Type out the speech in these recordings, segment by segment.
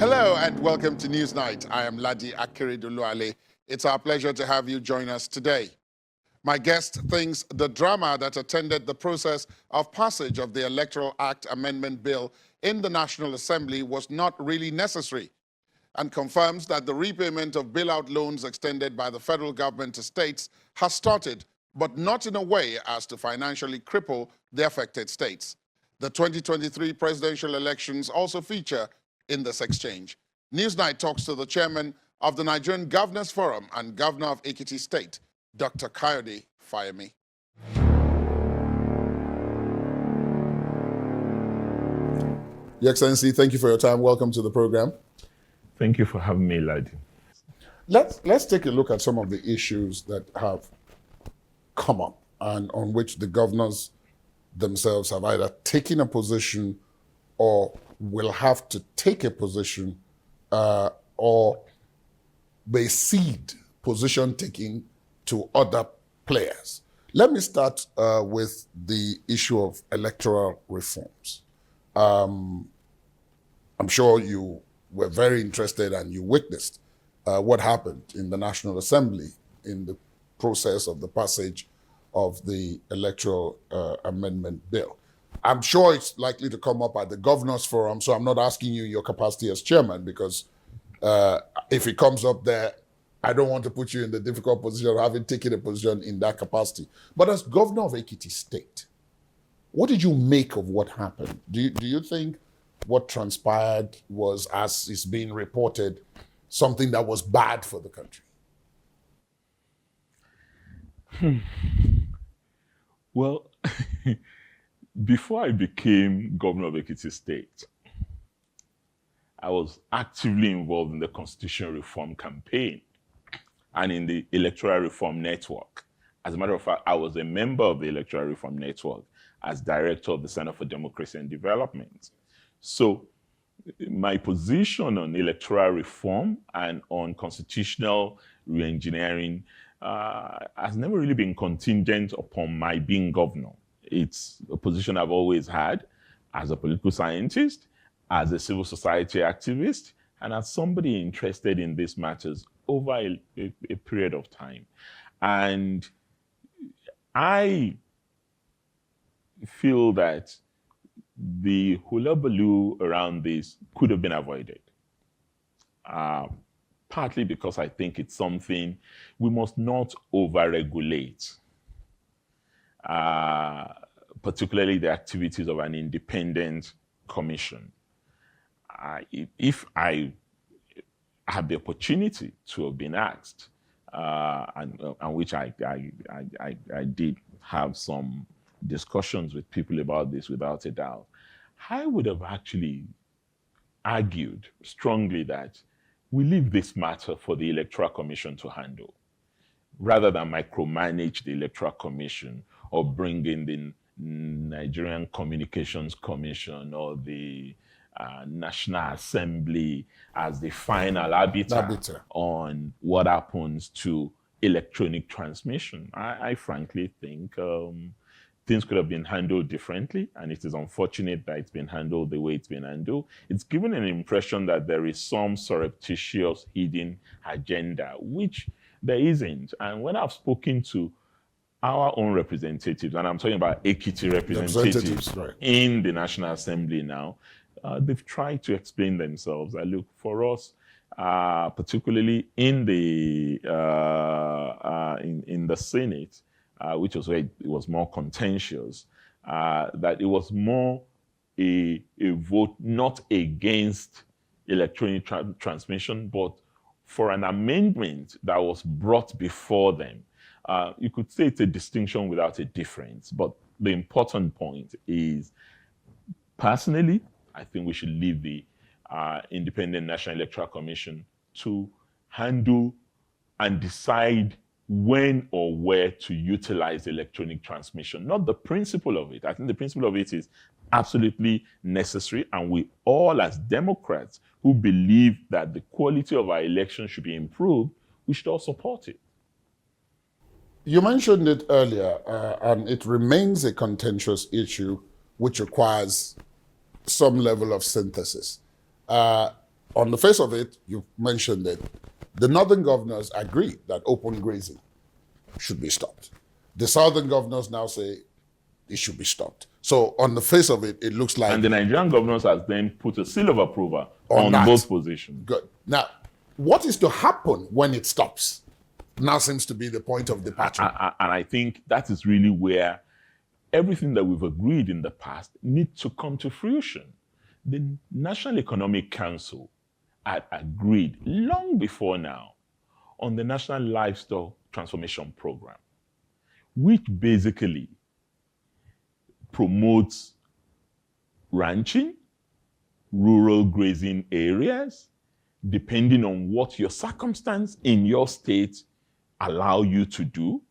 Hello and welcome to NewsNight. I am Ladi Akeredoluale. It's our pleasure to have you join us today. My guest thinks the drama that attended the process of passage of the Electoral Act Amendment Bill in the National Assembly was not really necessary, and confirms that the repayment of bailout loans extended by the federal government to states has started, but not in a way as to financially cripple the affected states. The 2023 presidential elections also feature in this exchange. NewsNight talks to the chairman of the Nigerian Governors Forum and governor of Ekiti State, Dr. Kayode Fayemi. Your Excellency, thank you for your time. Welcome to the program. Thank you for having me, Ladi. Let's take a look at some of the issues that have come up and on which the governors themselves have either taken a position or will have to take a position or they cede position taking to other players. Let me start with the issue of electoral reforms. I'm sure you were very interested and you witnessed what happened in the National Assembly in the process of the passage of the Electoral Amendment Bill. I'm sure it's likely to come up at the Governors Forum, so I'm not asking you your capacity as chairman, because if it comes up there, I don't want to put you in the difficult position of having taken a position in that capacity. But as governor of Ekiti State, what did you make of what happened? Do you think what transpired was, as is being reported, something that was bad for the country? Well, before I became governor of Ekiti State, I was actively involved in the constitutional reform campaign and in the electoral reform network. As a matter of fact, I was a member of the electoral reform network as director of the Center for Democracy and Development. So my position on electoral reform and on constitutional reengineering has never really been contingent upon my being governor. It's a position I've always had as a political scientist, as a civil society activist, and as somebody interested in these matters over a period of time. And I feel that the hullabaloo around this could have been avoided. Partly because I think it's something we must not over-regulate, particularly the activities of an independent commission. If I had the opportunity to have been asked, and which I did have some discussions with people about this without a doubt, I would have actually argued strongly that we leave this matter for the Electoral Commission to handle, rather than micromanage the Electoral Commission or bring in the Nigerian Communications Commission or the National Assembly as the final arbiter on what happens to electronic transmission. I frankly think things could have been handled differently, and it is unfortunate that it's been handled the way it's been handled. It's given an impression that there is some surreptitious hidden agenda, which there isn't. And when I've spoken to our own representatives, and I'm talking about Ekiti representatives right, in the National Assembly now, they've tried to explain themselves. I look for us, particularly in the Senate, which was where it was more contentious, that it was more a vote not against electronic transmission, but for an amendment that was brought before them. You could say it's a distinction without a difference, but the important point is, personally, I think we should leave the Independent National Electoral Commission to handle and decide when or where to utilize electronic transmission, not the principle of it. I think the principle of it is absolutely necessary, and we all, as Democrats who believe that the quality of our election should be improved, we should all support it. You mentioned it earlier, and it remains a contentious issue which requires some level of synthesis. on the face of it, you mentioned it, the northern governors agree that open grazing should be stopped. The southern governors now say it should be stopped. So on the face of it, it looks like... And the Nigerian governors has then put a seal of approval On on that. both positions. Good. Now, what is to happen when it stops? Now seems to be the point of departure. And I think that is really where everything that we've agreed in the past needs to come to fruition. The National Economic Council had agreed long before now on the National Livestock Transformation Program, which basically promotes ranching, rural grazing areas, depending on what your circumstance in your state allow you to do,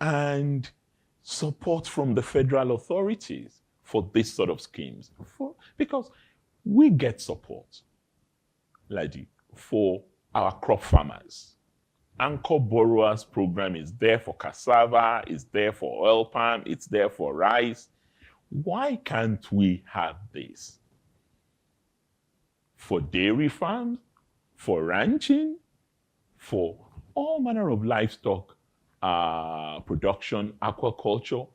and support from the federal authorities for this sort of schemes. Because we get support, Ladi, for our crop farmers. Anchor Borrowers Program is there for cassava, it's there for oil palm, it's there for rice. Why can't we have this for dairy farms, for ranching, for all manner of livestock production, aquaculture?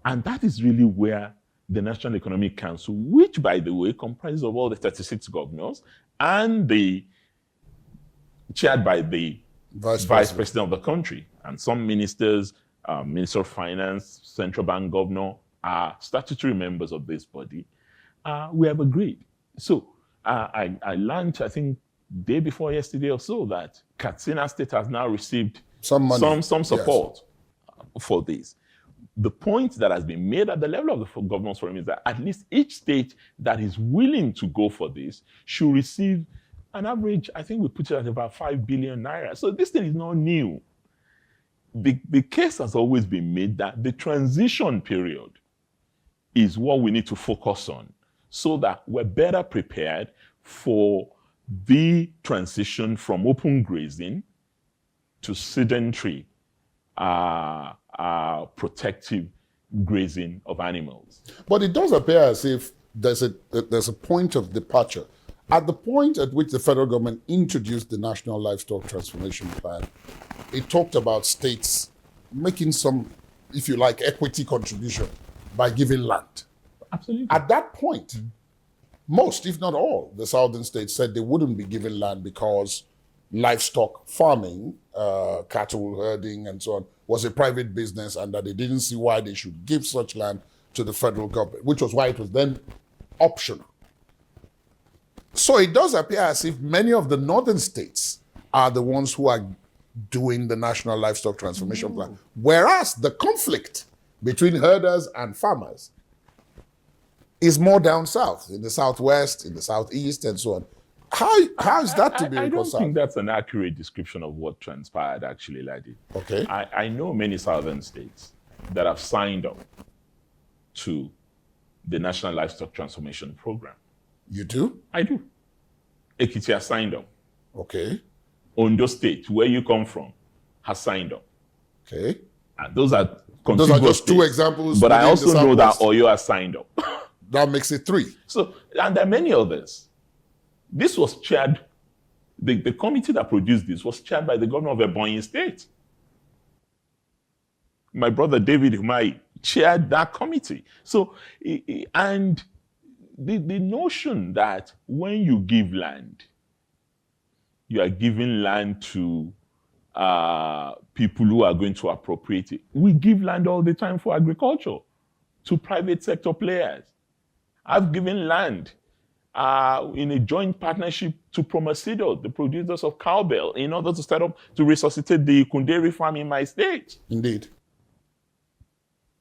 And that is really where the National Economic Council, which, by the way, comprises of all the 36 governors and chaired by the Vice President of the country, and some ministers, Minister of Finance, Central Bank Governor, are statutory members of this body. We have agreed. So I learned, I think, day before yesterday or so, that Katsina State has now received Some money. some support for this. The point that has been made at the level of the Governors Forum is that at least each state that is willing to go for this should receive an average, I think we put it at about 5 billion naira. So this thing is not new. The case has always been made that the transition period is what we need to focus on so that we're better prepared for the transition from open grazing to sedentary protective grazing of animals. But it does appear as if there's a point of departure. At the point at which the federal government introduced the National Livestock Transformation Plan, it talked about states making some, if you like, equity contribution by giving land. Absolutely. At that point, most, if not all, the southern states said they wouldn't be given land because livestock farming, cattle herding and so on, was a private business, and that they didn't see why they should give such land to the federal government, which was why it was then optional. So it does appear as if many of the northern states are the ones who are doing the National Livestock Transformation Plan, whereas the conflict between herders and farmers is more down south, in the southwest, in the southeast, and so on. How is that to be reconciled? I don't think that's an accurate description of what transpired, actually, Ladi. Okay. I know many southern states that have signed up to the National Livestock Transformation Program. You do? I do. Ekiti has signed up. Okay. Ondo State, where you come from, has signed up. Okay. And those are just two examples. But I within also the know that Southwest. Oyo has signed up. That makes it 3. So, and there are many others. This was chaired, the committee that produced this was chaired by the governor of Ebonyi State. My brother David Humai chaired that committee. So, and the notion that when you give land, you are giving land to people who are going to appropriate it. We give land all the time for agriculture to private sector players. I've given land in a joint partnership to Promasido, the producers of cowbell, in order to start up to resuscitate the Kunderi farm in my state. Indeed.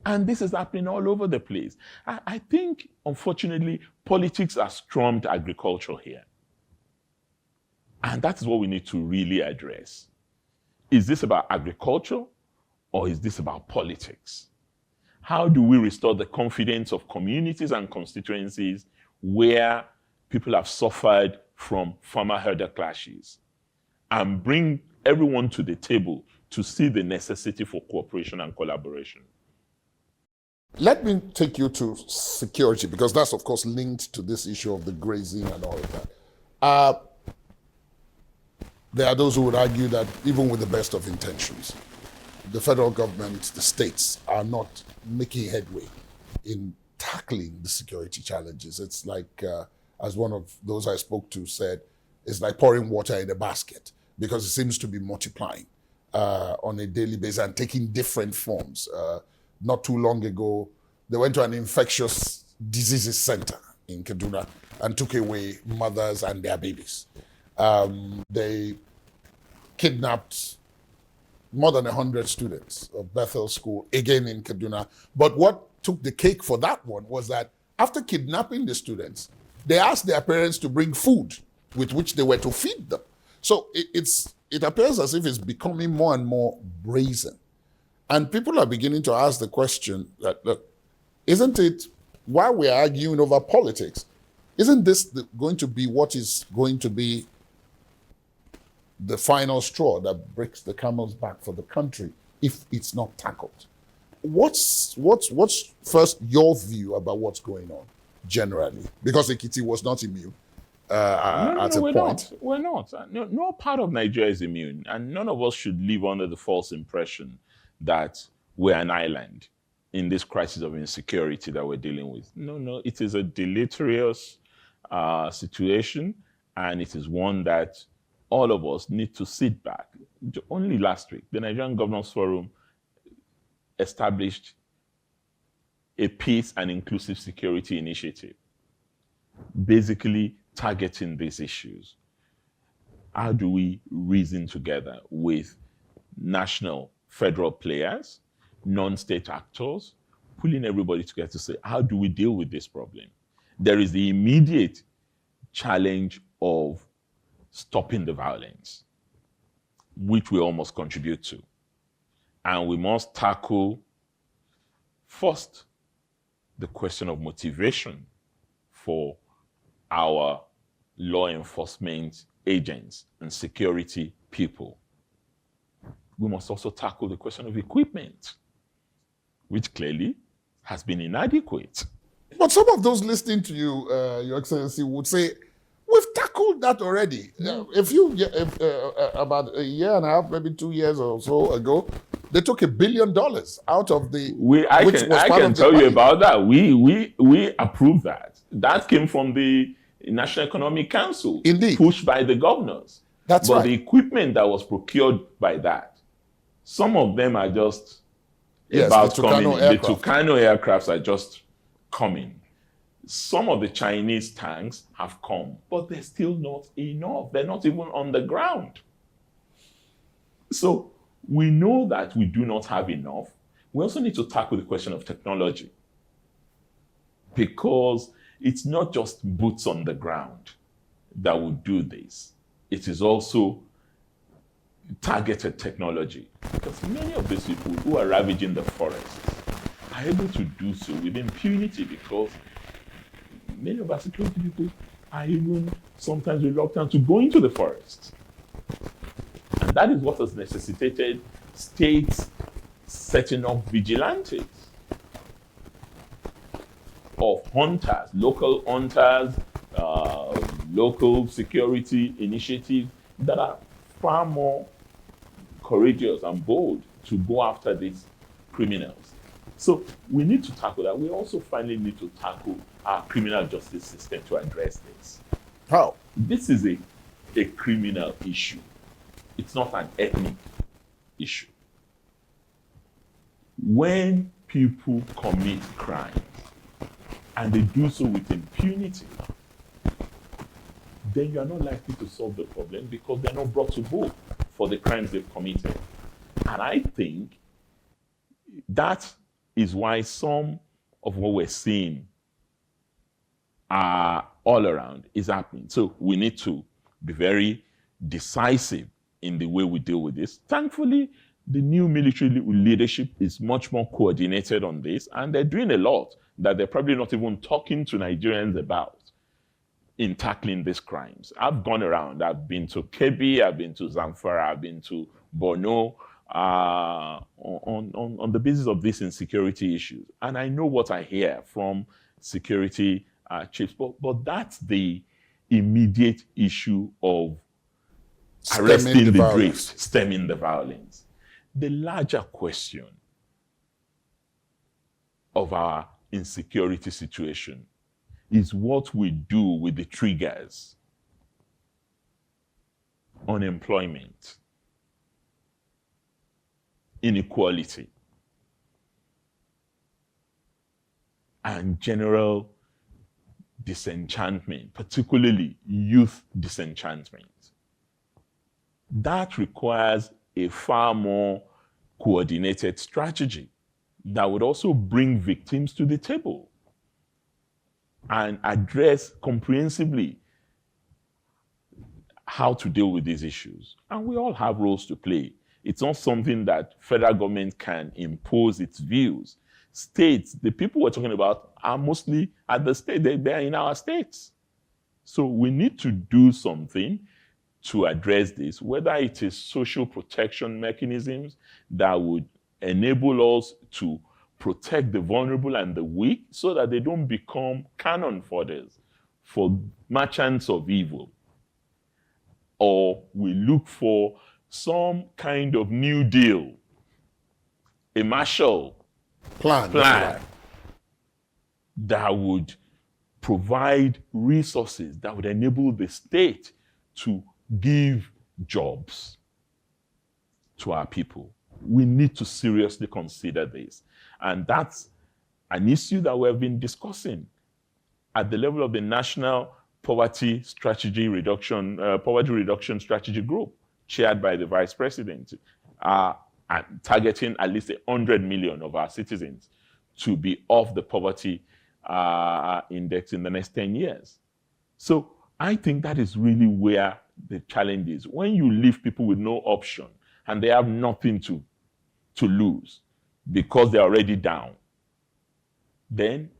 And this is happening all over the place. I think, unfortunately, politics has trumped agriculture here. And that is what we need to really address. Is this about agriculture or is this about politics? How do we restore the confidence of communities and constituencies where people have suffered from farmer-herder clashes and bring everyone to the table to see the necessity for cooperation and collaboration? Let me take you to security, because that's, of course, linked to this issue of the grazing and all of that. Uh, there are those who would argue that even with the best of intentions, the federal government, the states are not making headway in tackling the security challenges. It's like, as one of those I spoke to said, it's like pouring water in a basket because it seems to be multiplying on a daily basis and taking different forms. Not too long ago, they went to an infectious diseases center in Kaduna and took away mothers and their babies. They kidnapped more than 100 students of Bethel School, again in Kaduna. But what took the cake for that one was that after kidnapping the students, they asked their parents to bring food with which they were to feed them. So it appears as if it's becoming more and more brazen. And people are beginning to ask the question that, look, isn't it, while we're arguing over politics, isn't this going to be what is going to be the final straw that breaks the camel's back for the country if it's not tackled? What's first your view about what's going on generally? Because Ekiti was not immune at a point. We're not. No part of Nigeria is immune, and none of us should live under the false impression that we're an island in this crisis of insecurity that we're dealing with. No, it is a deleterious situation, and it is one that all of us need to sit back. Only last week, the Nigerian Governors Forum established a peace and inclusive security initiative, basically targeting these issues. How do we reason together with national, federal players, non-state actors, pulling everybody together to say, how do we deal with this problem? There is the immediate challenge of stopping the violence, which we almost contribute to. And we must tackle first the question of motivation for our law enforcement agents and security people. We must also tackle the question of equipment, which clearly has been inadequate. But some of those listening to you, Your Excellency, would say, we've tackled that already. About a year and a half, maybe 2 years or so ago, they took $1 billion out of the. I can tell you about that. We approved that. That came from the National Economic Council, indeed, pushed by the governors. That's but right. The equipment that was procured by that, some of them are just about coming. The Tucano aircrafts are just coming. Some of the Chinese tanks have come, but they're still not enough. They're not even on the ground. So we know that we do not have enough. We also need to tackle the question of technology, because it's not just boots on the ground that will do this. It is also targeted technology, because many of these people who are ravaging the forests are able to do so with impunity, because many of our security people are even sometimes reluctant to go into the forest. And that is what has necessitated states setting up vigilantes of hunters, local hunters, local security initiatives that are far more courageous and bold to go after these criminals. So we need to tackle that. We also finally need to tackle our criminal justice system to address this. How? This is a criminal issue. It's not an ethnic issue. When people commit crimes and they do so with impunity, then you are not likely to solve the problem, because they're not brought to book for the crimes they've committed. And I think that is why some of what we're seeing all around is happening. So we need to be very decisive in the way we deal with this. Thankfully, the new military leadership is much more coordinated on this, and they're doing a lot that they're probably not even talking to Nigerians about in tackling these crimes. I've gone around. I've been to Kebbi, I've been to Zamfara, I've been to Borno on the basis of these insecurity issues. And I know what I hear from security chiefs, but that's the immediate issue of Stemming arresting the violence. drift, stemming the violence. The larger question of our insecurity situation is what we do with the triggers. Unemployment, inequality, and general disenchantment, particularly youth disenchantment. That requires a far more coordinated strategy that would also bring victims to the table and address comprehensively how to deal with these issues. And we all have roles to play. It's not something that federal government can impose its views. States, the people we're talking about are mostly at the state, they're in our states. So we need to do something to address this, whether it is social protection mechanisms that would enable us to protect the vulnerable and the weak so that they don't become cannon fodders for merchants of evil. Or we look for some kind of New Deal, a Marshall Plan that would provide resources that would enable the state to give jobs to our people. We need to seriously consider this. And that's an issue that we've been discussing at the level of the National Poverty Reduction Strategy Group, chaired by the Vice President, targeting at least 100 million of our citizens to be off the poverty index in the next 10 years. So I think that is really where the challenge is. When you leave people with no option and they have nothing to lose because they're already down, then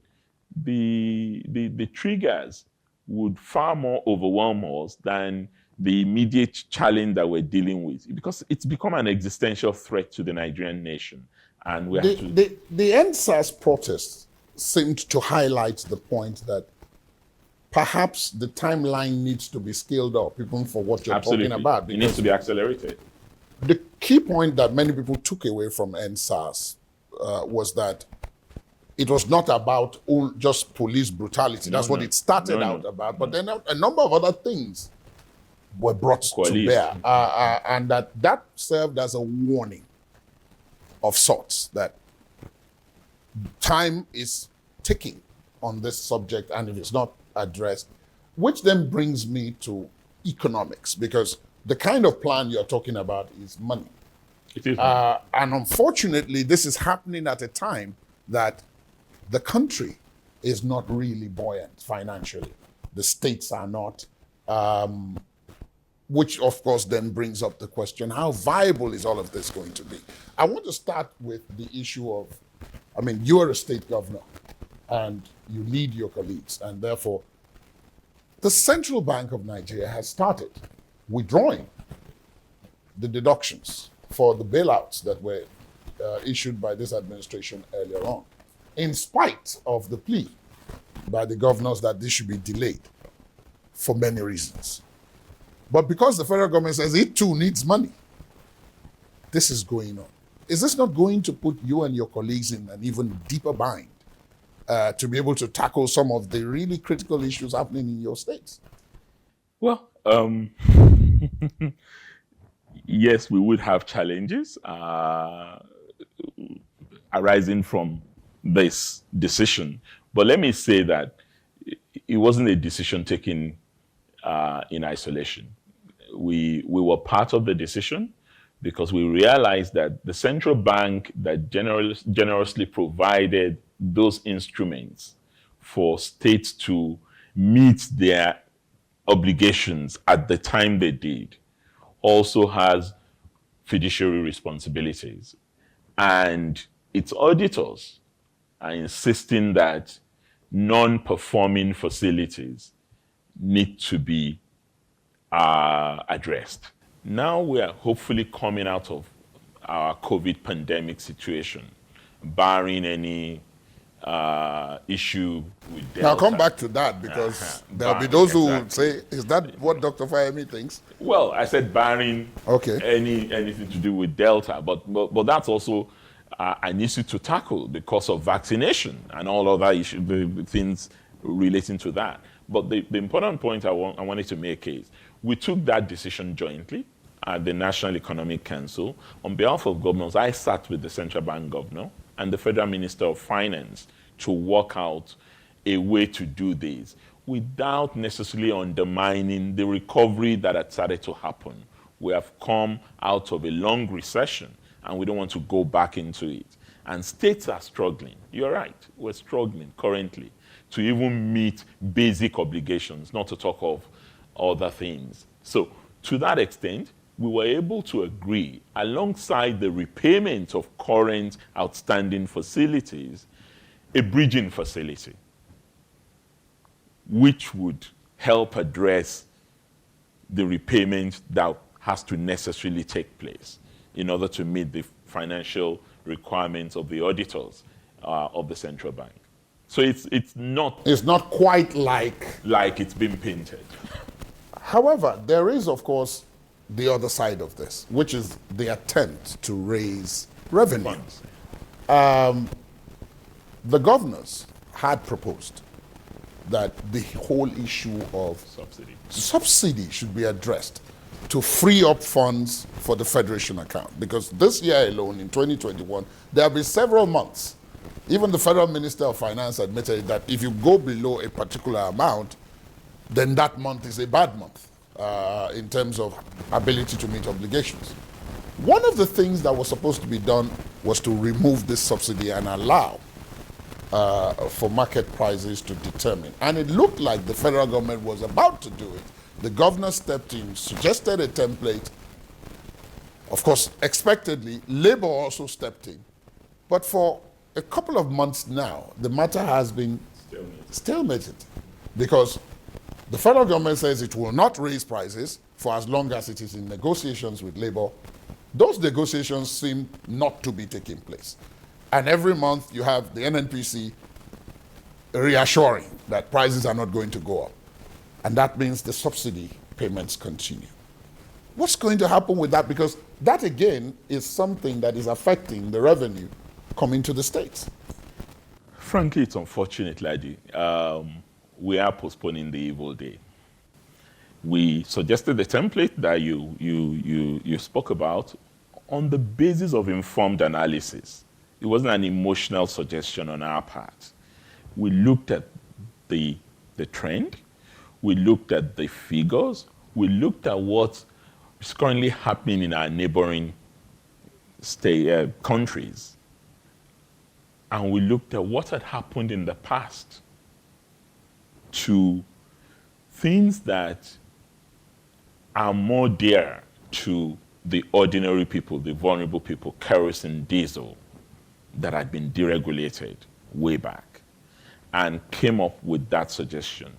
the triggers would far more overwhelm us than the immediate challenge that we're dealing with, because it's become an existential threat to the Nigerian nation. And we have the NSAS protests seemed to highlight the point that perhaps the timeline needs to be scaled up, even for what you're talking about. It needs to be accelerated. The key point that many people took away from NSAS was that it was not about just police brutality. That's what it started out about. But then a number of other things were brought to bear. And that served as a warning of sorts that time is ticking on this subject, and if it's not addressed, which then brings me to economics, because the kind of plan you're talking about is money. It is. And unfortunately, this is happening at a time that the country is not really buoyant financially. The states are not, which of course then brings up the question, how viable is all of this going to be? I want to start with the issue of, you are a state governor and you lead your colleagues, and therefore the Central Bank of Nigeria has started withdrawing the deductions for the bailouts that were issued by this administration earlier on, in spite of the plea by the governors that this should be delayed for many reasons. But because the federal government says it too needs money, this is going on. Is this not going to put you and your colleagues in an even deeper bind to be able to tackle some of the really critical issues happening in your states? Well, yes, we would have challenges arising from this decision. But let me say that it wasn't a decision taken in isolation. We were part of the decision because we realized that the central bank that generously provided those instruments for states to meet their obligations at the time they did also has fiduciary responsibilities. And its auditors are insisting that non-performing facilities need to be addressed. Now we are hopefully coming out of our COVID pandemic situation, barring any issue with Delta. Now come back to that, because there'll be those who will say, is that what Dr. Fayemi thinks? Well, I said barring Okay. anything to do with Delta, but that's also an issue to tackle because of vaccination and all other issues, the things relating to that. But the important point I wanted to make is we took that decision jointly at the National Economic Council. On behalf of governors, I sat with the central bank governor and the Federal Minister of Finance to work out a way to do this without necessarily undermining the recovery that had started to happen. We have come out of a long recession and we don't want to go back into it. And states are struggling. You're right, we're struggling currently to even meet basic obligations, not to talk of other things. So to that extent, we were able to agree, alongside the repayment of current outstanding facilities, a bridging facility, which would help address the repayment that has to necessarily take place in order to meet the financial requirements of the auditors of the central bank. So it's not quite like it's been painted. However, there is, of course, the other side of this, which is the attempt to raise revenue. The governors had proposed that the whole issue of subsidy should be addressed to free up funds for the Federation account. Because this year alone, in 2021, there have been several months. Even the Federal Minister of Finance admitted that if you go below a particular amount, then that month is a bad month in terms of ability to meet obligations. One of the things that was supposed to be done was to remove this subsidy and allow for market prices to determine. And it looked like the federal government was about to do it. The governor stepped in, suggested a template. Of course, expectedly, Labour also stepped in. But for a couple of months now, the matter has been stalemated, because the federal government says it will not raise prices for as long as it is in negotiations with Labour. Those negotiations seem not to be taking place. And every month you have the NNPC reassuring that prices are not going to go up. And that means the subsidy payments continue. What's going to happen with that? Because that, again, is something that is affecting the revenue coming to the states. Frankly, it's unfortunate, Ladi. We are postponing the evil day. We suggested the template that you spoke about on the basis of informed analysis. It wasn't an emotional suggestion on our part. We looked at the trend. We looked at the figures. We looked at what is currently happening in our neighboring countries. And we looked at what had happened in the past to things that are more dear to the ordinary people, the vulnerable people, kerosene, diesel, that had been deregulated way back, and came up with that suggestion.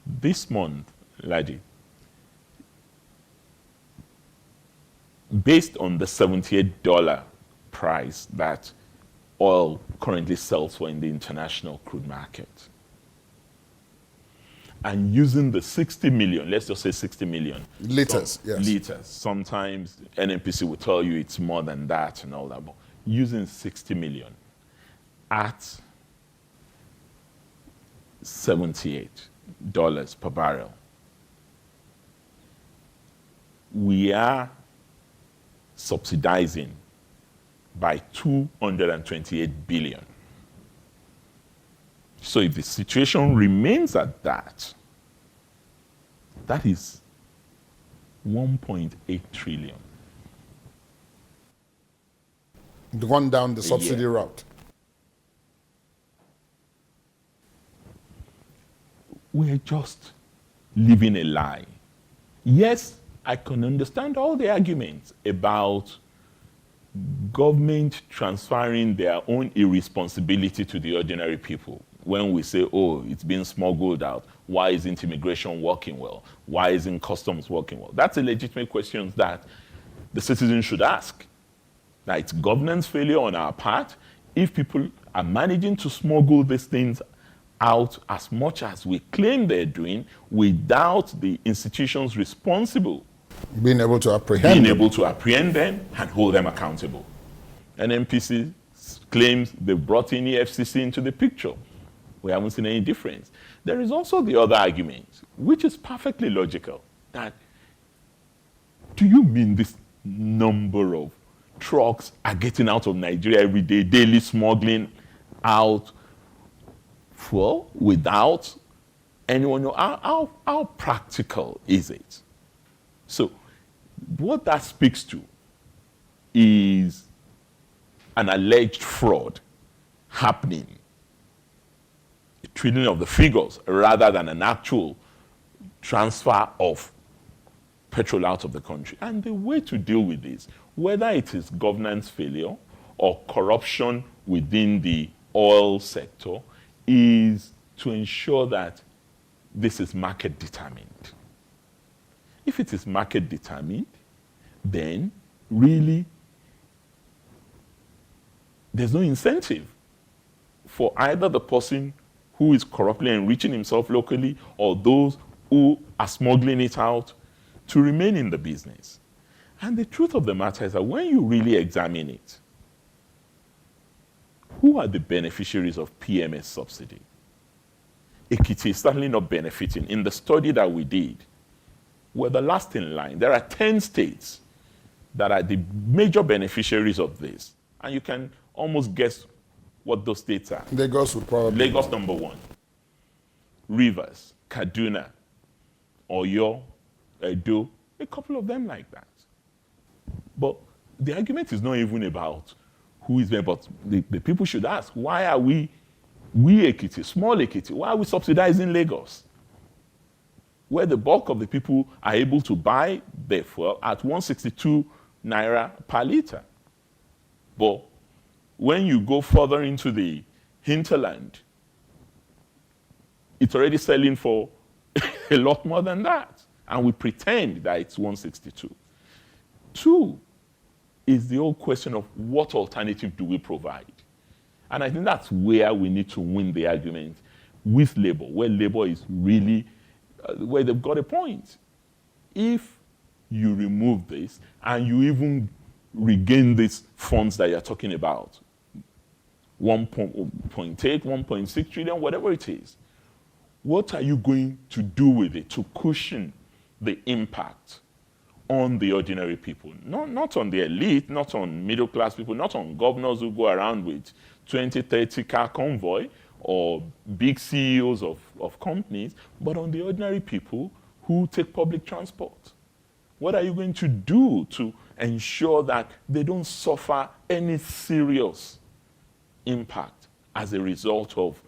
This month, Ladi, based on the $78 price that oil currently sells for in the international crude market, and using the 60 million, let's just say 60 million. Liters, yes. Liters. Sometimes NNPC will tell you it's more than that and all that, but using 60 million at $78 per barrel, we are subsidizing by 228 billion. So if the situation remains at that, that is 1.8 trillion. Gone down the subsidy route. We're just living a lie. Yes, I can understand all the arguments about government transferring their own irresponsibility to the ordinary people. When we say, oh, it's being smuggled out, why isn't immigration working well? Why isn't customs working well? That's a legitimate question that the citizens should ask. That it's governance failure on our part. If people are managing to smuggle these things out as much as we claim they're doing without the institutions responsible Being able to apprehend them and hold them accountable. NNPC claims they brought in EFCC into the picture. We haven't seen any difference. There is also the other argument, which is perfectly logical, that do you mean this number of trucks are getting out of Nigeria every day, daily smuggling out fuel without anyone know? How practical is it? So what that speaks to is an alleged fraud happening, a trading of the figures rather than an actual transfer of petrol out of the country. And the way to deal with this, whether it is governance failure or corruption within the oil sector, is to ensure that this is market determined. If it is market determined, then really there's no incentive for either the person who is corruptly enriching himself locally or those who are smuggling it out to remain in the business. And the truth of the matter is that when you really examine it, who are the beneficiaries of PMS subsidy? Ekiti is certainly not benefiting. In the study that we did, we're the last in line. There are 10 states that are the major beneficiaries of this. And you can almost guess what those states are. Lagos would probably... Lagos, number 1. Rivers, Kaduna, Oyo, Edo, a couple of them like that. But the argument is not even about who is there, but the people should ask, why are we Ekiti, small Ekiti, why are we subsidizing Lagos? Where the bulk of the people are able to buy their fuel at 162 naira per liter. But when you go further into the hinterland, it's already selling for a lot more than that. And we pretend that it's 162. 2 is the old question of what alternative do we provide? And I think that's where we need to win the argument with Labour, where Labour is really, where they've got a point. If you remove this and you even regain these funds that you're talking about, 1.8, 1.6 trillion, whatever it is, what are you going to do with it to cushion the impact on the ordinary people? Not on the elite, not on middle class people, not on governors who go around with 20, 30 car convoy or big CEOs of companies, but on the ordinary people who take public transport. What are you going to do to ensure that they don't suffer any serious impact as a result of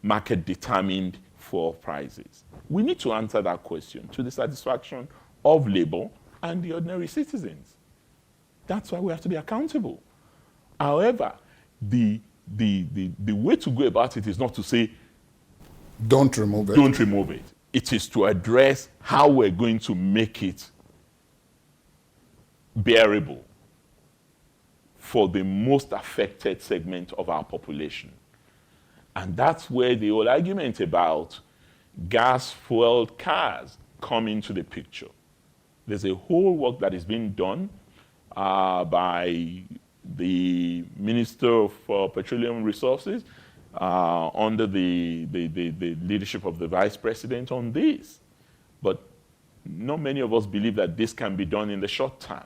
market-determined fuel prices? We need to answer that question to the satisfaction of Labour and the ordinary citizens. That's why we have to be accountable. However, the way to go about it is not to say, don't remove it. Don't remove it. It is to address how we're going to make it bearable for the most affected segment of our population. And that's where the whole argument about gas-fueled cars come into the picture. There's a whole work that is being done by the Minister of Petroleum Resources under the leadership of the Vice President on this. But not many of us believe that this can be done in the short term.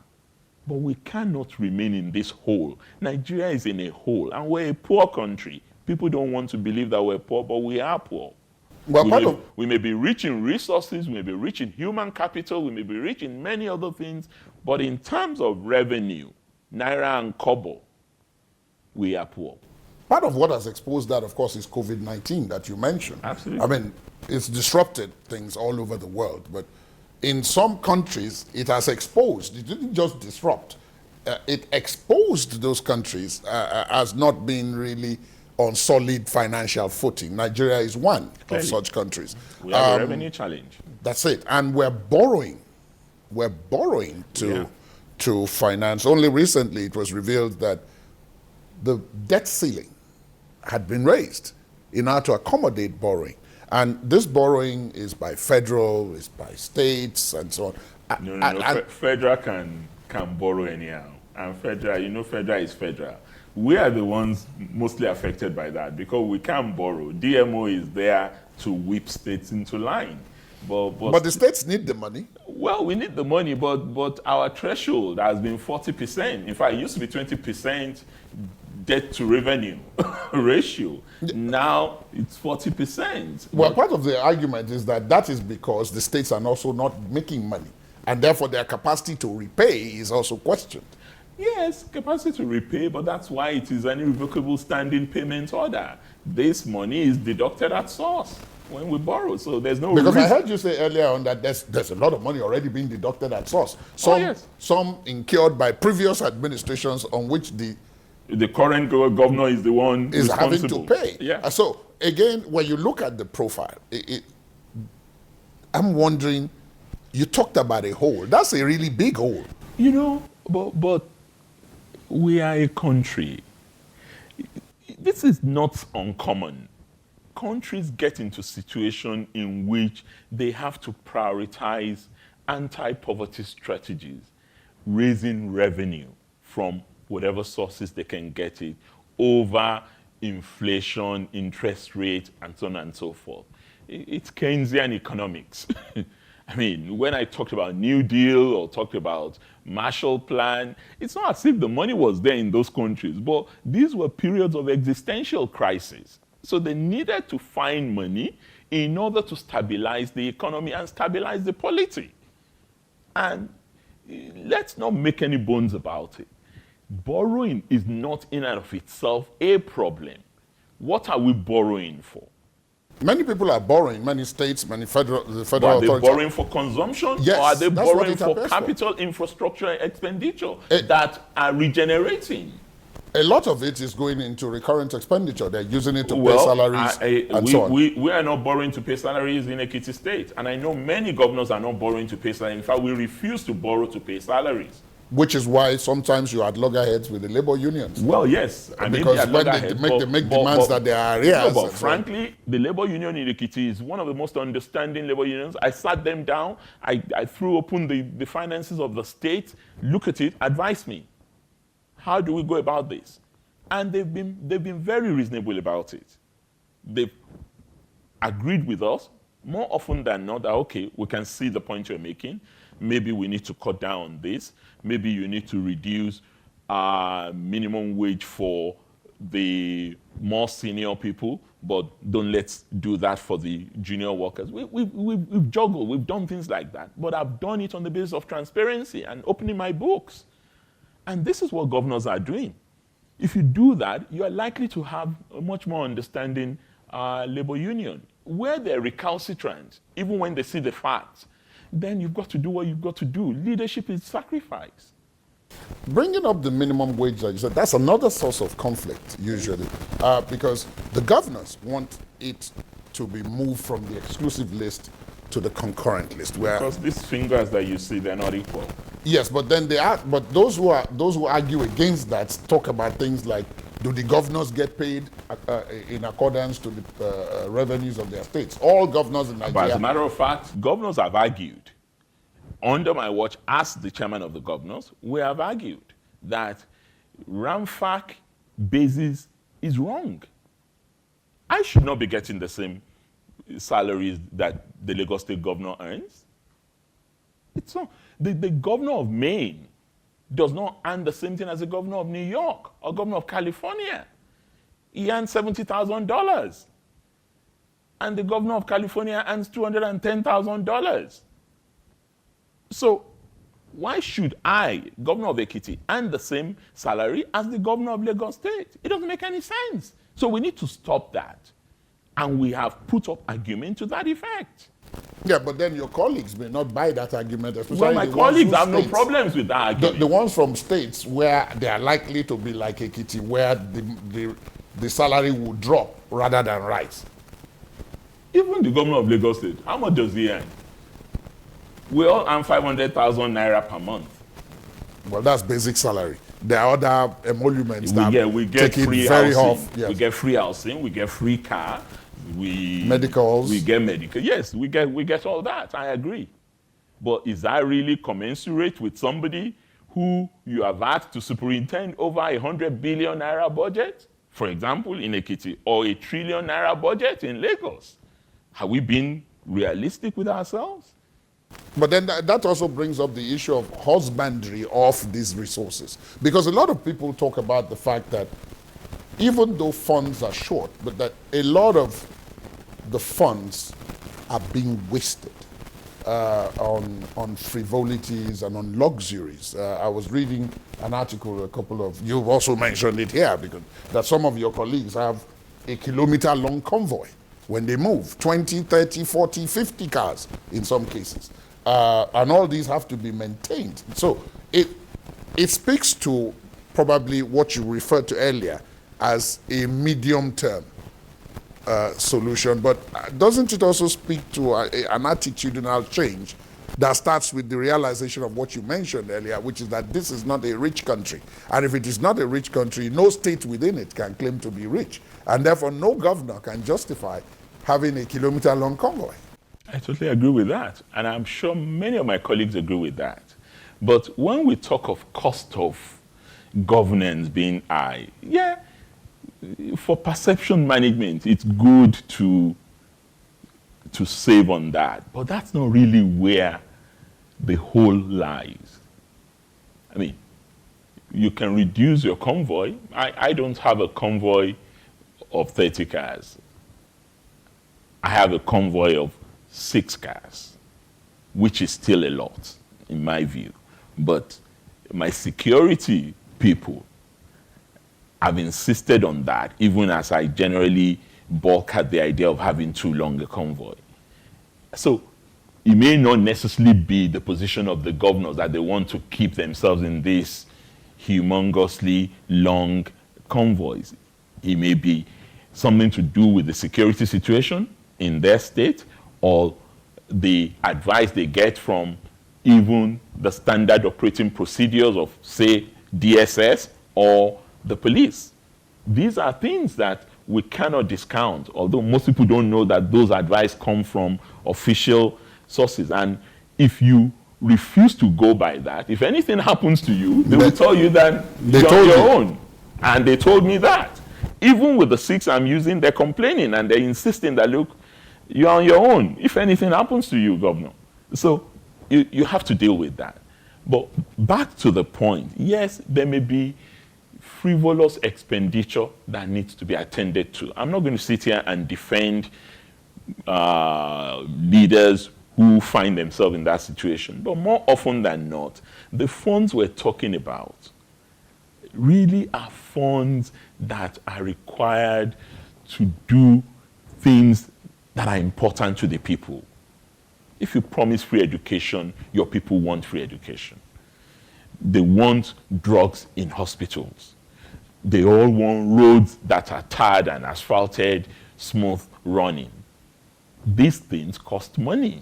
But we cannot remain in this hole. Nigeria is in a hole, and we're a poor country. People don't want to believe that we're poor, but we are poor. Well, we may be rich in resources, we may be rich in human capital, we may be rich in many other things, but in terms of revenue, naira and kobo, we are poor. Part of what has exposed that, of course, is COVID-19 that you mentioned. Absolutely. I mean, it's disrupted things all over the world, but in some countries, it has exposed. It didn't just disrupt. It exposed those countries as not being really on solid financial footing. Nigeria is one of such countries. We have a revenue challenge. That's it. And we're borrowing. We're borrowing to finance. Only recently it was revealed that the debt ceiling had been raised in order to accommodate borrowing. And this borrowing is by federal, is by states, and so on. No. Federal can borrow anyhow. And federal is federal. We are the ones mostly affected by that because we can't borrow. DMO is there to whip states into line. But the states need the money. Well, we need the money, but our threshold has been 40%. In fact, it used to be 20% debt to revenue ratio. Now it's 40%. Well, part of the argument is that is because the states are also not making money, and therefore their capacity to repay is also questioned. Yes, capacity to repay, but that's why it is an irrevocable standing payment order. This money is deducted at source when we borrow, so there's no Because risk. I heard you say earlier on that there's a lot of money already being deducted at source. Some incurred by previous administrations on which the current governor is the one is having to responsible. pay. Yeah. So again, when you look at the profile, I'm wondering, you talked about a hole. That's a really big hole. But we are a country. This is not uncommon. Countries get into situations in which they have to prioritize anti-poverty strategies, raising revenue from whatever sources they can get it, over inflation, interest rate, and so on and so forth. It's Keynesian economics. I mean, when I talked about New Deal or talked about Marshall Plan, it's not as if the money was there in those countries, but these were periods of existential crisis. So they needed to find money in order to stabilize the economy and stabilize the polity. And let's not make any bones about it. Borrowing is not in and of itself a problem. What are we borrowing for? Many people are borrowing, many states, the federal Are they authorities. borrowing for consumption? Yes, or are they that's what borrowing it for appears capital infrastructure expenditure that are regenerating? A lot of it is going into recurrent expenditure. They're using it to pay salaries and so on. We are not borrowing to pay salaries in Ekiti State. And I know many governors are not borrowing to pay salaries. In fact, we refuse to borrow to pay salaries. Which is why sometimes you had loggerheads with the labor unions. Well, yes. Because when they make demands that they are arrears. No, but frankly, the labor union in Ekiti is one of the most understanding labor unions. I sat them down. I threw open the finances of the state. Look at it. Advise me. How do we go about this? And they've been very reasonable about it. They've agreed with us more often than not that, okay, we can see the point you're making. Maybe we need to cut down on this. Maybe you need to reduce minimum wage for the more senior people, but don't let's do that for the junior workers. We've juggled, we've done things like that, but I've done it on the basis of transparency and opening my books. And this is what governors are doing. If you do that, you are likely to have a much more understanding labor union. Where they're recalcitrant, even when they see the facts, then you've got to do what you've got to do. Leadership is sacrifice. Bringing up the minimum wage, like you said, that's another source of conflict, usually, because the governors want it to be moved from the exclusive list to the concurrent list. Because these fingers that you see, they're not equal. Yes, but then but those who argue against that talk about things like, do the governors get paid in accordance to the revenues of their states? All governors in Nigeria. But as a matter of fact, governors have argued. Under my watch, as the chairman of the governors, we have argued that RAMFAC basis is wrong. I should not be getting the same salaries that the Lagos State governor earns. It's not. The governor of Maine does not earn the same thing as the governor of New York or governor of California. He earns $70,000. And the governor of California earns $210,000. So why should I, governor of Ekiti, earn the same salary as the governor of Lagos State? It doesn't make any sense. So we need to stop that. And we have put up argument to that effect. Yeah, but then your colleagues may not buy that argument. Well, my colleagues have no problems with that argument. The ones from states where they are likely to be like Ekiti, where the salary will drop rather than rise. Even the governor of Lagos State, how much does he earn? We all earn 500,000 naira per month. Well, that's basic salary. there are other emoluments that we get take it free very housing. off. Yes. We get free housing. We get free car. Medicals. We get medical. Yes, we get all that. I agree. But is that really commensurate with somebody who you have asked to superintend over 100 billion naira budget, for example, in Ekiti, or 1 trillion naira budget in Lagos? Have we been realistic with ourselves? But then that also brings up the issue of husbandry of these resources. Because a lot of people talk about the fact that even though funds are short, but that a lot of the funds are being wasted on frivolities and on luxuries. I was reading an article, you've also mentioned it here, because that some of your colleagues have a kilometer-long convoy when they move, 20, 30, 40, 50 cars in some cases. And all these have to be maintained. So it speaks to probably what you referred to earlier as a medium-term solution, but doesn't it also speak to an attitudinal change that starts with the realization of what you mentioned earlier, which is that this is not a rich country. And if it is not a rich country, no state within it can claim to be rich. And therefore, no governor can justify having a kilometer-long convoy. I totally agree with that. And I'm sure many of my colleagues agree with that. But when we talk of cost of governance being high, yeah, for perception management, it's good to save on that. But that's not really where the whole lies. I mean, you can reduce your convoy. I don't have a convoy of 30 cars. I have a convoy of 6 cars, which is still a lot, in my view. But my security people have insisted on that, even as I generally balk at the idea of having too long a convoy. So it may not necessarily be the position of the governors that they want to keep themselves in these humongously long convoys. It may be something to do with the security situation in their state, or the advice they get from even the standard operating procedures of, say, DSS or the police. These are things that we cannot discount, although most people don't know that those advice come from official sources. And if you refuse to go by that, if anything happens to you, they will tell you that you're on your own. And they told me that. Even with the 6 I'm using, they're complaining and they're insisting that, look, you're on your own if anything happens to you, Governor. So you have to deal with that. But back to the point, yes, there may be frivolous expenditure that needs to be attended to. I'm not going to sit here and defend leaders who find themselves in that situation. But more often than not, the funds we're talking about really are funds that are required to do things that are important to the people. If you promise free education, your people want free education. They want drugs in hospitals. They all want roads that are tarred and asphalted, smooth running. These things cost money,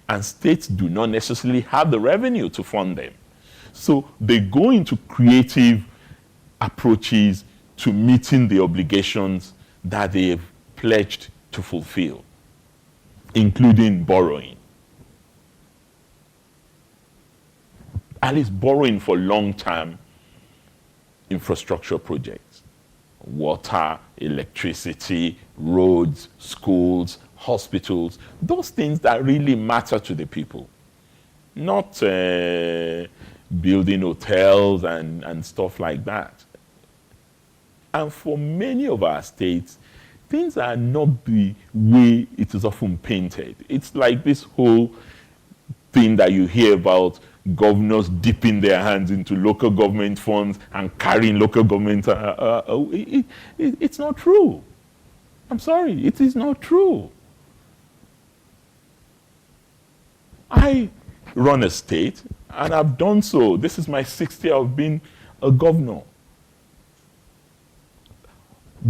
and states do not necessarily have the revenue to fund them. So they go into creative approaches to meeting the obligations that they've pledged to fulfill, including borrowing. At least borrowing for long-term infrastructure projects. Water, electricity, roads, schools, hospitals, those things that really matter to the people. Not building hotels and stuff like that. And for many of our states, things are not the way it is often painted. It's like this whole thing that you hear about governors dipping their hands into local government funds and carrying local government. It's not true. I'm sorry, it is not true. I run a state, and I've done so. This is my 6th year of being a governor.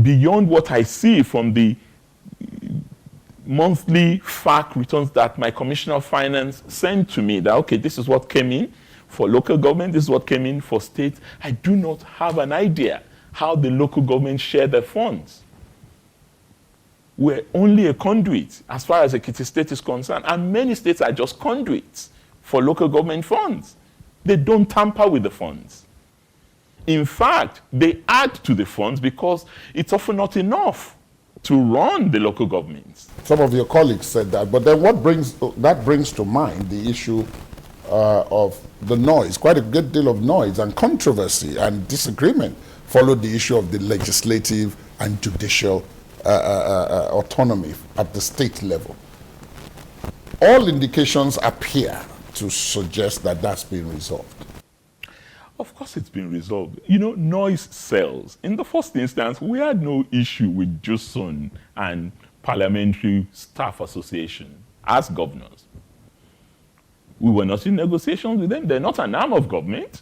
Beyond what I see from the monthly FAQ returns that my Commissioner of Finance sent to me, that, okay, this is what came in For local government, this is what came in. For states, I do not have an idea how the local government share their funds. We're only a conduit as far as Ekiti State is concerned, and many states are just conduits for local government funds. They don't tamper with the funds. In fact, they add to the funds because it's often not enough to run the local governments. Some of your colleagues said that, but then that brings to mind the issue of the noise. Quite a good deal of noise and controversy and disagreement followed the issue of the legislative and judicial autonomy at the state level. All indications appear to suggest that that's been resolved. Of course it's been resolved. You know, noise sells. In the first instance, we had no issue with JUSUN and Parliamentary Staff Association as governors. We were not in negotiations with them. They're not an arm of government.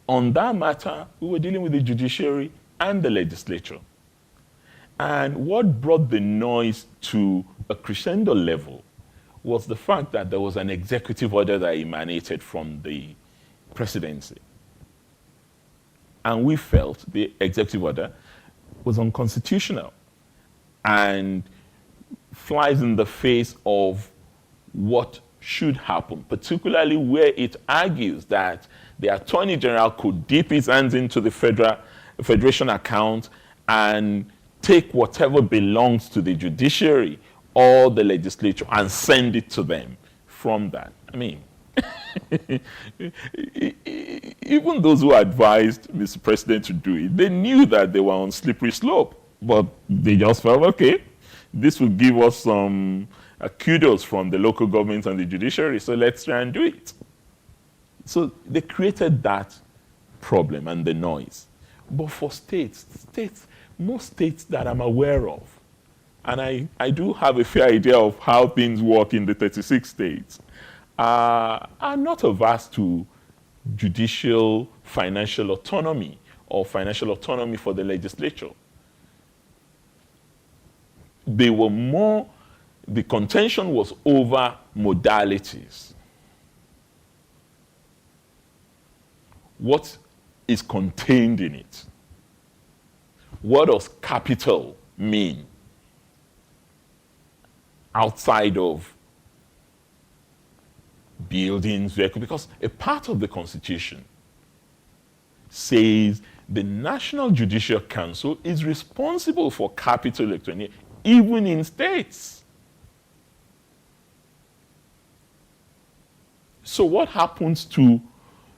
On that matter, we were dealing with the judiciary and the legislature. And what brought the noise to a crescendo level was the fact that there was an executive order that emanated from the presidency. And we felt the executive order was unconstitutional and flies in the face of what should happen, particularly where it argues that the Attorney General could dip his hands into the Federation account and take whatever belongs to the judiciary or the legislature and send it to them from that. I mean, even those who advised Mr. President to do it, they knew that they were on slippery slope, but they just felt, okay, this will give us some kudos from the local governments and the judiciary, so let's try and do it. So they created that problem and the noise. But for states, most states that I'm aware of, and I do have a fair idea of how things work in the 36 states, are not averse to judicial financial autonomy or financial autonomy for the legislature. They were more, the contention was over modalities. What is contained in it? What does capital mean outside of buildings, vehicles? Because a part of the Constitution says the National Judicial Council is responsible for capital electronics, even in states. So what happens to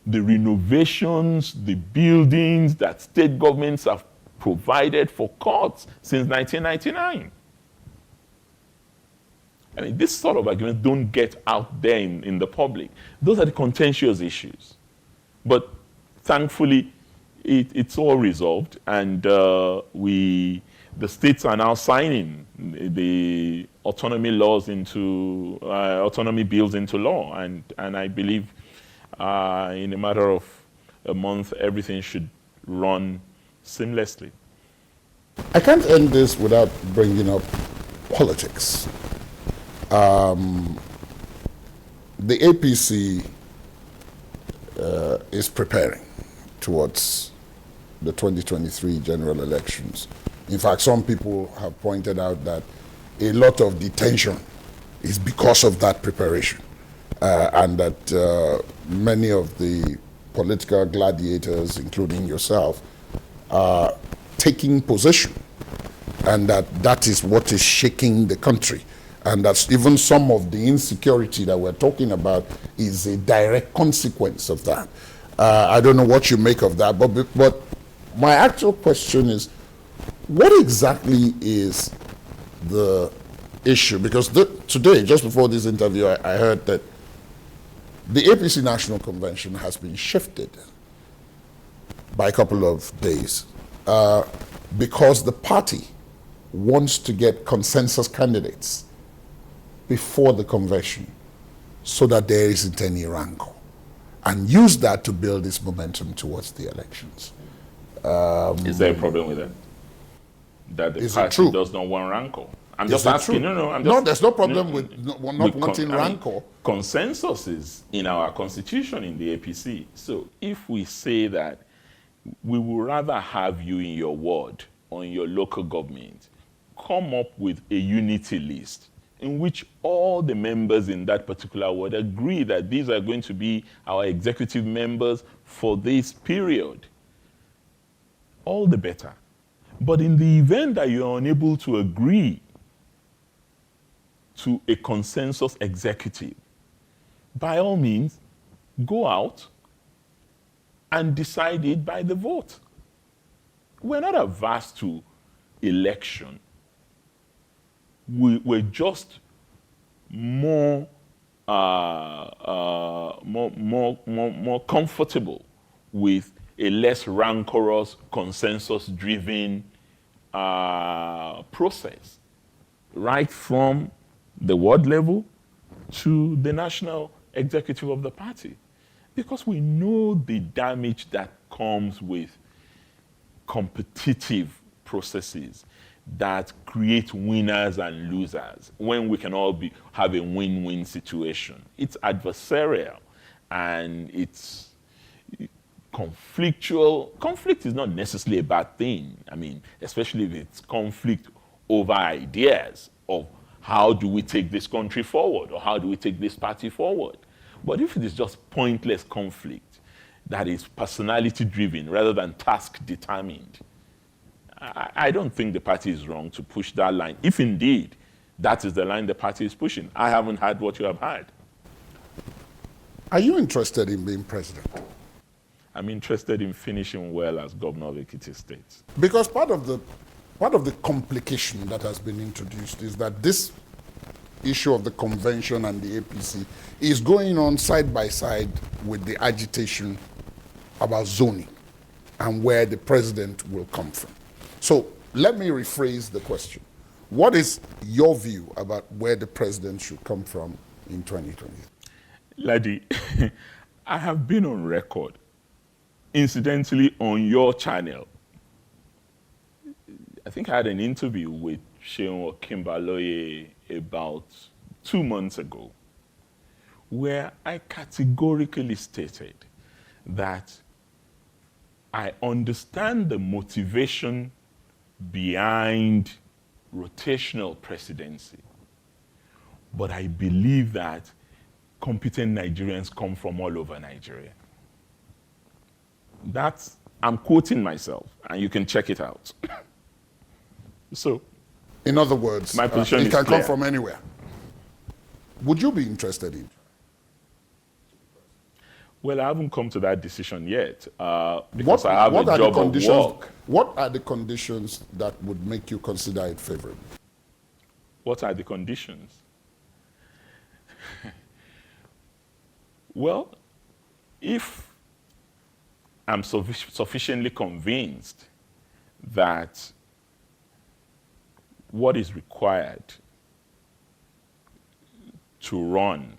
the renovations, the buildings that state governments have provided for courts since 1999? I mean, this sort of arguments don't get out there in the public. Those are the contentious issues. But thankfully, it's all resolved, and the states are now signing the autonomy laws into, autonomy bills into law, and I believe in a matter of a month, everything should run seamlessly. I can't end this without bringing up politics. The APC is preparing towards the 2023 general elections. In fact, some people have pointed out that a lot of detention is because of that preparation, and that many of the political gladiators, including yourself, are taking position, and that is what is shaking the country. And that's even some of the insecurity that we're talking about is a direct consequence of that. I don't know what you make of that, but my actual question is, what exactly is the issue? Because today, just before this interview, I heard that the APC National Convention has been shifted by a couple of days because the party wants to get consensus candidates before the convention so that there isn't any rancor, and use that to build its momentum towards the elections. Is there a problem with that? That the party does not want rancor? I'm Is just it asking. true? No, I'm No, just. there's no problem no, with not with wanting rancor. Consensus is in our constitution in the APC. So if we say that we would rather have you in your ward or in your local government come up with a unity list in which all the members in that particular ward agree that these are going to be our executive members for this period, all the better. But in the event that you're unable to agree to a consensus executive, by all means, go out and decide it by the vote. We're not averse to election. We're just more comfortable with a less rancorous, consensus-driven process, right from the ward level to the national executive of the party. Because we know the damage that comes with competitive processes that create winners and losers when we can all have a win-win situation. It's adversarial and it's conflictual. Conflict is not necessarily a bad thing. I mean, especially if it's conflict over ideas of how do we take this country forward or how do we take this party forward. But if it is just pointless conflict that is personality driven rather than task determined, I don't think the party is wrong to push that line, if indeed that is the line the party is pushing. I haven't heard what you have heard. Are you interested in being president? I'm interested in finishing well as governor of Ekiti State. Because part of the complication that has been introduced is that this issue of the convention and the APC is going on side by side with the agitation about zoning and where the president will come from. So let me rephrase the question. What is your view about where the president should come from in 2020? Ladi, I have been on record, incidentally on your channel. I think I had an interview with Seun Okinbaloye about 2 months ago, where I categorically stated that I understand the motivation behind rotational presidency, but I believe that competent Nigerians come from all over Nigeria. I'm quoting myself, and you can check it out. So, in other words, my position it is can clear. come from anywhere. Would you be interested in? Well, I haven't come to that decision yet because I have a job of work. What are the conditions that would make you consider it favorable? What are the conditions? Well, if I'm sufficiently convinced that what is required to run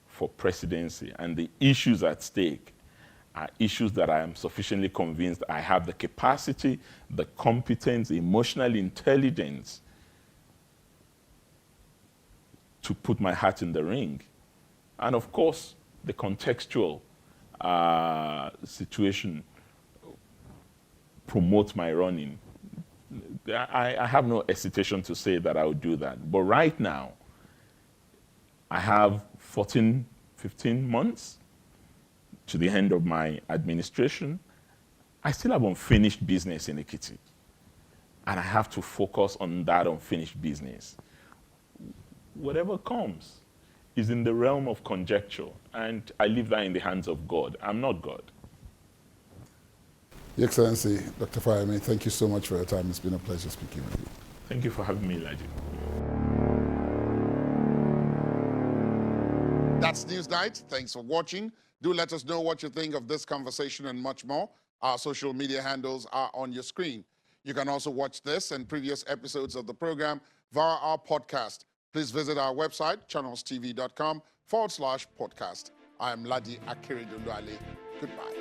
for presidency and the issues at stake are issues that I am sufficiently convinced I have the capacity, the competence, the emotional intelligence to put my hat in the ring. And of course, the contextual situation promotes my running. I have no hesitation to say that I would do that. But right now, I have 14, 15 months to the end of my administration. I still have unfinished business in Ekiti. And I have to focus on that unfinished business. Whatever comes is in the realm of conjecture, and I leave that in the hands of God. I'm not God. Your Excellency, Dr. Fayemi, thank you so much for your time. It's been a pleasure speaking with you. Thank you for having me, Laji. That's NewsNight. Thanks for watching. Do let us know what you think of this conversation and much more. Our social media handles are on your screen. You can also watch this and previous episodes of the program via our podcast. Please visit our website, channelstv.com/podcast. I am Ladi Akeredoluale. Goodbye.